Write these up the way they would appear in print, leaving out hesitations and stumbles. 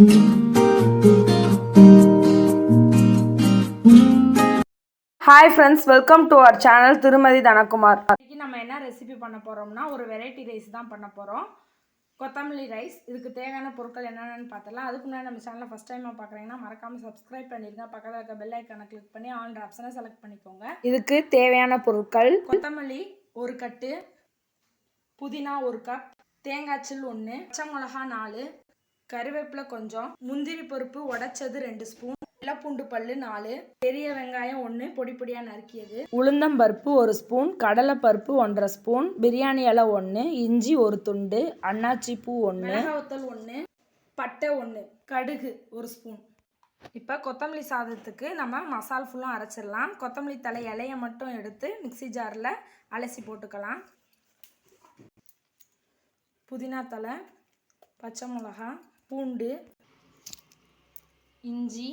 Hi friends, welcome to our channel Thirumathi Dhanakumar. இன்னைக்கு நம்ம என்ன ரெசிபி பண்ண போறோம்னா ஒரு வெரைட்டி ரைஸ் தான் பண்ண போறோம். கொத்தமல்லி ரைஸ். இதுக்கு தேவையான பொருட்கள் என்னென்னன்னு பார்த்தலாம். அதுக்கு முன்னாடி நம்ம சேனலை ஃபர்ஸ்ட் டைமா பார்க்குறீங்கன்னா மறக்காம Subscribe பண்ணிருங்க. பக்கத்துல இருக்க பெல் ஐகானை கிளிக் பண்ணி ஆல் ஆப்ஷனை செலக்ட் பண்ணிக்கோங்க. இதுக்கு தேவையான பொருட்கள் கொத்தமல்லி 1 கட்டு, புதினா 1 கப், தேங்காய் சில் 1, பச்சை மிளகாய் 4, கறிவேப்பிலை கொஞ்சம், முந்திரி பருப்பு உடைச்சது 2 ஸ்பூன், வெள்ளைப்பூண்டு பல்லு 4, பெரிய வெங்காயம் 1 பொடி பொடியாக நறுக்கியது, உளுந்தம் பருப்பு 1 ஸ்பூன், கடலை பருப்பு 1/2 ஸ்பூன், பிரியாணி இலை 1, இஞ்சி 1 துண்டு, அன்னாச்சி பூ 1, மிளகாய்த்தூள் 1, பட்டை 1, கடுகு 1 ஸ்பூன். இப்போ கொத்தமல்லி சாதத்துக்கு நம்ம மசால் ஃபுல்லாக அரைச்சிடலாம். கொத்தமல்லி தலை இலையை மட்டும் எடுத்து மிக்சி ஜாரில் அலசி போட்டுக்கலாம். புதினா தலை, பச்சை மிளகாய், பூண்டு, இஞ்சி,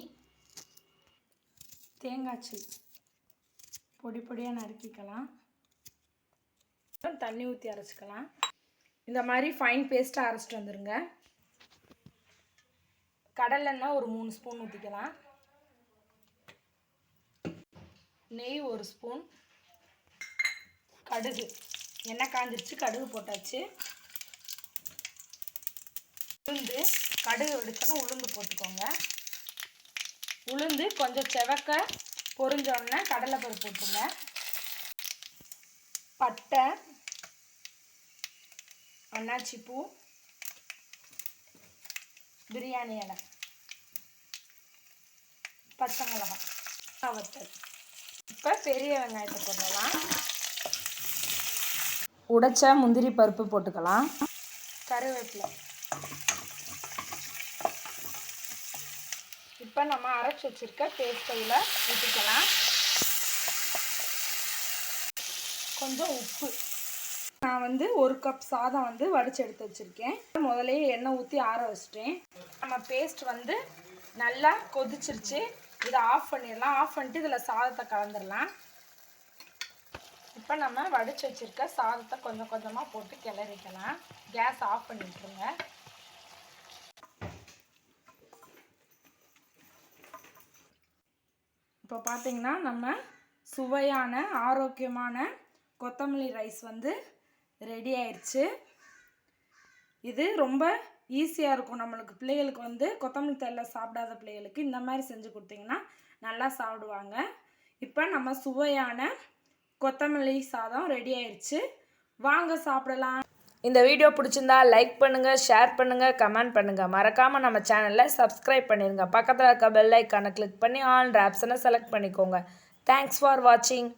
தேங்காய்ச்சில் பொடி பொடியாக நறுக்கிக்கலாம். தண்ணி ஊற்றி அரைச்சிக்கலாம். இந்த மாதிரி ஃபைன் பேஸ்ட்டாக அரைச்சிட்டு வந்துடுங்க. கடலெண்ணெய் ஒரு 3 ஸ்பூன் ஊற்றிக்கலாம். நெய் 1 ஸ்பூன், கடுகு, எண்ணெய் காஞ்சிருச்சு, கடுகு போட்டாச்சு. உளுந்து, கடுகு வெடிச்சோன்னா உளுந்து போட்டுக்கோங்க. உளுந்து கொஞ்சம் செவக்க பொரிஞ்சோடனே கடலைப்பருப்பு போட்டுருங்க. பட்டை, அன்னாச்சி பூ, பிரியாணி இலை, பச்சை மிளகாய் வத்தல். இப்போ பெரிய வெங்காயத்தை போடலாம். உடைச்ச முந்திரி பருப்பு போட்டுக்கலாம். கருவேப்பிலை. இப்போ நம்ம அரைச்சி வச்சிருக்க பேஸ்ட்டையில் ஊற்றிக்கலாம். கொஞ்சம் உப்பு. நான் 1 கப் சாதம் வடித்து எடுத்து வச்சுருக்கேன். முதலே எண்ணெய் ஊற்றி ஆற வச்சிட்டேன். நம்ம பேஸ்ட் நல்லா கொதிச்சிருச்சு. இதை ஆஃப் பண்ணிடலாம். ஆஃப் பண்ணிட்டு இதில் சாதத்தை கலந்துடலாம். இப்போ நம்ம வடித்து வச்சுருக்க சாதத்தை கொஞ்சம் கொஞ்சமாக போட்டு கிளறிக்கலாம். கேஸ் ஆஃப் பண்ணி விட்டுருங்க. இப்போ பார்த்தீங்கன்னா நம்ம சுவையான ஆரோக்கியமான கொத்தமல்லி ரைஸ் ரெடி ஆயிடுச்சு. இது ரொம்ப ஈஸியாக இருக்கும். நம்மளுக்கு பிள்ளைகளுக்கு கொத்தமல்லி தழை சாப்பிடாத பிள்ளைகளுக்கு இந்த மாதிரி செஞ்சு கொடுத்தீங்கன்னா நல்லா சாப்பிடுவாங்க. இப்போ நம்ம சுவையான கொத்தமல்லி சாதம் ரெடி ஆயிடுச்சு. வாங்க சாப்பிடலாம். இந்த வீடியோ பிடிச்சிருந்தா லைக் பண்ணுங்கள், ஷேர் பண்ணுங்கள், கமெண்ட் பண்ணுங்கள். மறக்காமல் நம்ம சேனலில் சப்ஸ்கிரைப் பண்ணிடுங்க. பக்கத்தில் இருக்க பெல் ஐக்கானை கிளிக் பண்ணி ஆல் ஆப்ஷனை செலக்ட் பண்ணிக்கோங்க. தேங்க்ஸ் ஃபார் வாட்சிங்.